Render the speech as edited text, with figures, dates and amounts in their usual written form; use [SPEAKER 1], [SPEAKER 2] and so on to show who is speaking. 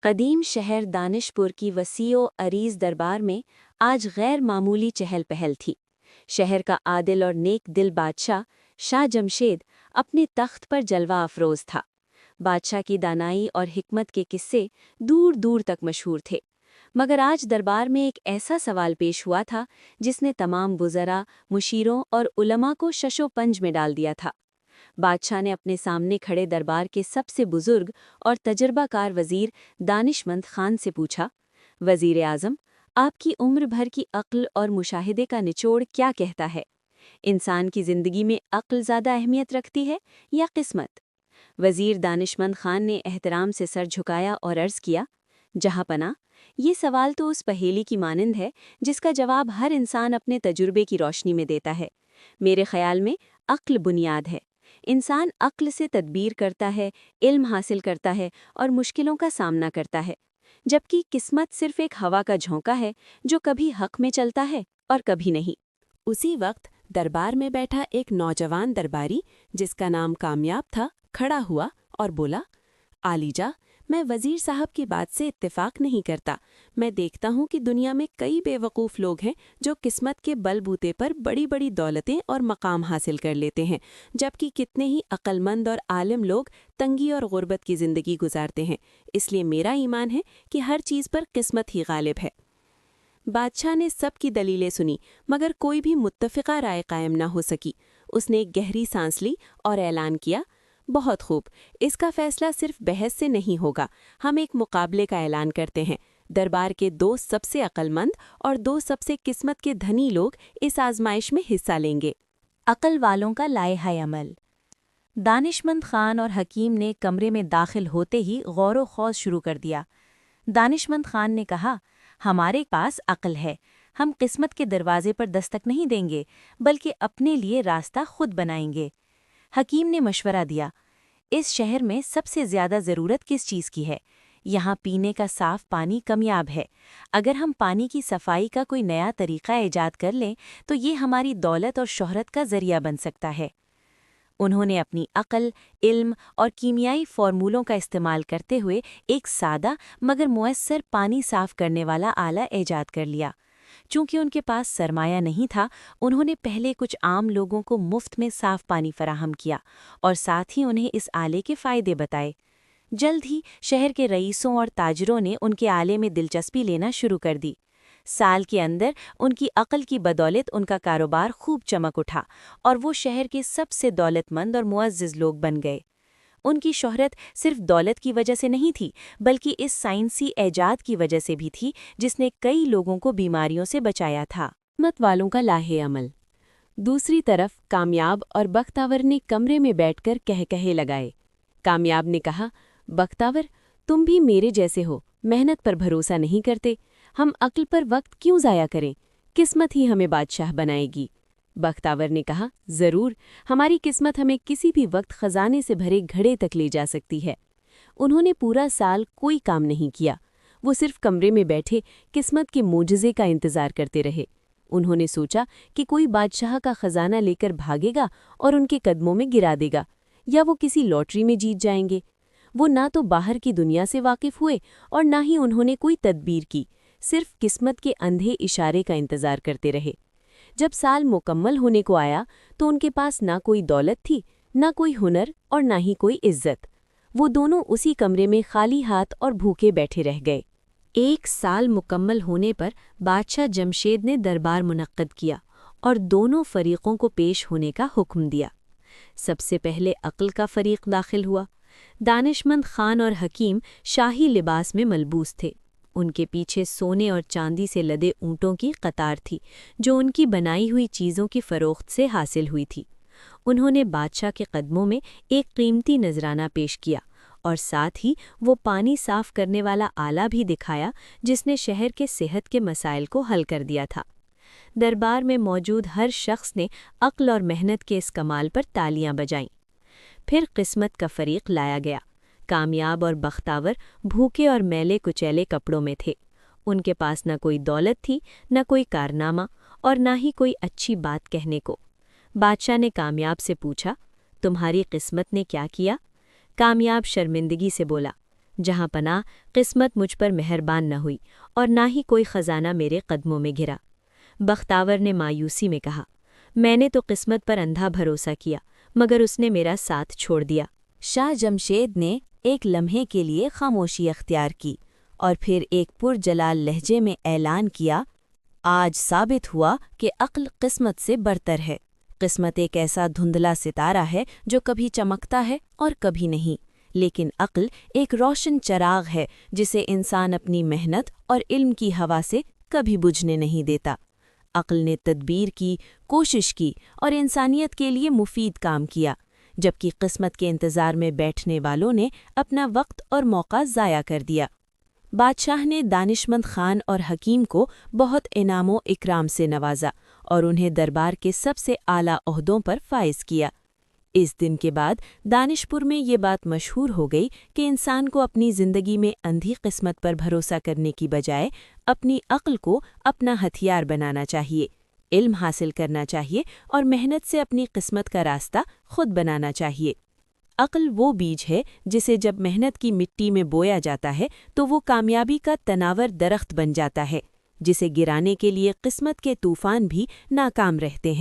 [SPEAKER 1] قدیم شہر دانشپور کی وسیع و عریض دربار میں آج غیر معمولی چہل پہل تھی۔ شہر کا عادل اور نیک دل بادشاہ شاہ جمشید اپنے تخت پر جلوہ افروز تھا۔ بادشاہ کی دانائی اور حکمت کے قصے دور دور تک مشہور تھے، مگر آج دربار میں ایک ایسا سوال پیش ہوا تھا جس نے تمام وزراء، مشیروں اور علماء کو شش و پنج میں ڈال دیا تھا۔ بادشاہ نے اپنے سامنے کھڑے دربار کے سب سے بزرگ اور تجربہ کار وزیر دانشمند خان سے پوچھا، وزیر اعظم، آپ کی عمر بھر کی عقل اور مشاہدے کا نچوڑ کیا کہتا ہے؟ انسان کی زندگی میں عقل زیادہ اہمیت رکھتی ہے یا قسمت؟ وزیر دانشمند خان نے احترام سے سر جھکایا اور عرض کیا، جہاں پناہ، یہ سوال تو اس پہیلی کی مانند ہے جس کا جواب ہر انسان اپنے تجربے کی روشنی میں دیتا ہے۔ میرے خیال میں عقل بنیاد ہے۔ انسان عقل سے تدبیر کرتا ہے، علم حاصل کرتا ہے اور مشکلوں کا سامنا کرتا ہے، جبکہ قسمت صرف ایک ہوا کا جھونکا ہے جو کبھی حق میں چلتا ہے اور کبھی نہیں۔
[SPEAKER 2] اسی وقت دربار میں بیٹھا ایک نوجوان درباری جس کا نام کامیاب تھا کھڑا ہوا اور بولا، عالیجا، میں وزیر صاحب کی بات سے اتفاق نہیں کرتا۔ میں دیکھتا ہوں کہ دنیا میں کئی بے وقوف لوگ ہیں جو قسمت کے بل بوتے پر بڑی بڑی دولتیں اور مقام حاصل کر لیتے ہیں، جبکہ کتنے ہی عقل مند اور عالم لوگ تنگی اور غربت کی زندگی گزارتے ہیں۔ اس لیے میرا ایمان ہے کہ ہر چیز پر قسمت ہی غالب ہے۔ بادشاہ نے سب کی دلیلیں سنی مگر کوئی بھی متفقہ رائے قائم نہ ہو سکی۔ اس نے ایک گہری سانس لی اور اعلان کیا، بہت خوب، اس کا فیصلہ صرف بحث سے نہیں ہوگا۔ ہم ایک مقابلے کا اعلان کرتے ہیں۔ دربار کے دو سب سے عقل مند اور دو سب سے قسمت کے دھنی لوگ اس آزمائش میں حصہ لیں گے۔
[SPEAKER 1] عقل والوں کا لائحہ عمل۔ دانشمند خان اور حکیم نے کمرے میں داخل ہوتے ہی غور و خوض شروع کر دیا۔ دانشمند خان نے کہا، ہمارے پاس عقل ہے، ہم قسمت کے دروازے پر دستک نہیں دیں گے بلکہ اپنے لیے راستہ خود بنائیں گے۔ حکیم نے مشورہ دیا، اس شہر میں سب سے زیادہ ضرورت کس چیز کی ہے؟ یہاں پینے کا صاف پانی کمیاب ہے۔ اگر ہم پانی کی صفائی کا کوئی نیا طریقہ ایجاد کر لیں تو یہ ہماری دولت اور شہرت کا ذریعہ بن سکتا ہے۔ انہوں نے اپنی عقل، علم اور کیمیائی فارمولوں کا استعمال کرتے ہوئے ایک سادہ مگر مؤثر پانی صاف کرنے والا آلہ ایجاد کر لیا۔ چونکہ ان کے پاس سرمایہ نہیں تھا، انہوں نے پہلے کچھ عام لوگوں کو مفت میں صاف پانی فراہم کیا اور ساتھ ہی انہیں اس آلے کے فائدے بتائے۔ جلد ہی شہر کے رئیسوں اور تاجروں نے ان کے آلے میں دلچسپی لینا شروع کر دی۔ سال کے اندر ان کی عقل کی بدولت ان کا کاروبار خوب چمک اٹھا اور وہ شہر کے سب سے دولت مند اور معزز لوگ بن گئے۔ ان کی شہرت صرف دولت کی وجہ سے نہیں تھی بلکہ اس سائنسی ایجاد کی وجہ سے بھی تھی جس نے کئی لوگوں کو بیماریوں سے بچایا تھا۔
[SPEAKER 2] قسمت والوں کا لائحہ عمل۔ دوسری طرف کامیاب اور بختاور نے کمرے میں بیٹھ کر کہے لگائے۔ کامیاب نے کہا، بختاور، تم بھی میرے جیسے ہو، محنت پر بھروسہ نہیں کرتے۔ ہم عقل پر وقت کیوں ضائع کریں؟ قسمت ہی ہمیں بادشاہ بنائے گی۔ بختاور نے کہا، ضرور، ہماری قسمت ہمیں کسی بھی وقت خزانے سے بھرے گھڑے تک لے جا سکتی ہے۔ انہوں نے پورا سال کوئی کام نہیں کیا، وہ صرف کمرے میں بیٹھے قسمت کے معجزے کا انتظار کرتے رہے۔ انہوں نے سوچا کہ کوئی بادشاہ کا خزانہ لے کر بھاگے گا اور ان کے قدموں میں گرا دے گا، یا وہ کسی لاٹری میں جیت جائیں گے۔ وہ نہ تو باہر کی دنیا سے واقف ہوئے اور نہ ہی انہوں نے کوئی تدبیر کی، صرف قسمت کے اندھے اشارے کا انتظار کرتے رہے۔ جب سال مکمل ہونے کو آیا تو ان کے پاس نہ کوئی دولت تھی، نہ کوئی ہنر اور نہ ہی کوئی عزت۔ وہ دونوں اسی کمرے میں خالی ہاتھ اور بھوکے بیٹھے رہ گئے۔ ایک سال مکمل ہونے پر بادشاہ جمشید نے دربار منعقد کیا اور دونوں فریقوں کو پیش ہونے کا حکم دیا۔ سب سے پہلے عقل کا فریق داخل ہوا۔ دانشمند خان اور حکیم شاہی لباس میں ملبوس تھے۔ ان کے پیچھے سونے اور چاندی سے لدے اونٹوں کی قطار تھی جو ان کی بنائی ہوئی چیزوں کی فروخت سے حاصل ہوئی تھی۔ انہوں نے بادشاہ کے قدموں میں ایک قیمتی نذرانہ پیش کیا اور ساتھ ہی وہ پانی صاف کرنے والا آلہ بھی دکھایا جس نے شہر کے صحت کے مسائل کو حل کر دیا تھا۔ دربار میں موجود ہر شخص نے عقل اور محنت کے اس کمال پر تالیاں بجائیں۔ پھر قسمت کا فریق لایا گیا۔ کامیاب اور بختاور بھوکے اور میلے کچیلے کپڑوں میں تھے۔ ان کے پاس نہ کوئی دولت تھی، نہ کوئی کارنامہ اور نہ ہی کوئی اچھی بات کہنے کو۔ بادشاہ نے کامیاب سے پوچھا، تمہاری قسمت نے کیا کیا؟ کامیاب شرمندگی سے بولا،
[SPEAKER 1] جہاں پناہ قسمت مجھ پر مہربان نہ ہوئی اور نہ ہی کوئی خزانہ میرے قدموں میں گرا۔ بختاور نے مایوسی میں کہا، میں نے تو قسمت پر اندھا بھروسہ کیا مگر اس نے میرا ساتھ چھوڑ دیا۔ شاہ جمشید نے ایک لمحے کے لیے خاموشی اختیار کی اور پھر ایک پرجلال لہجے میں اعلان کیا، آج ثابت ہوا کہ عقل قسمت سے برتر ہے۔ قسمت ایک ایسا دھندلا ستارہ ہے جو کبھی چمکتا ہے اور کبھی نہیں، لیکن عقل ایک روشن چراغ ہے جسے انسان اپنی محنت اور علم کی ہوا سے کبھی بجھنے نہیں دیتا۔ عقل نے تدبیر کی، کوشش کی اور انسانیت کے لیے مفید کام کیا، جبکہ قسمت کے انتظار میں بیٹھنے والوں نے اپنا وقت اور موقع ضائع کر دیا۔ بادشاہ نے دانشمند خان اور حکیم کو بہت انعام و اکرام سے نوازا اور انہیں دربار کے سب سے اعلیٰ عہدوں پر فائز کیا۔ اس دن کے بعد دانشپور میں یہ بات مشہور ہو گئی کہ انسان کو اپنی زندگی میں اندھی قسمت پر بھروسہ کرنے کی بجائے اپنی عقل کو اپنا ہتھیار بنانا چاہیے، علم حاصل کرنا چاہیے اور محنت سے اپنی قسمت کا راستہ خود بنانا چاہیے۔ عقل وہ بیج ہے جسے جب محنت کی مٹی میں بویا جاتا ہے تو وہ کامیابی کا تناور درخت بن جاتا ہے، جسے گرانے کے لیے قسمت کے طوفان بھی ناکام رہتے ہیں۔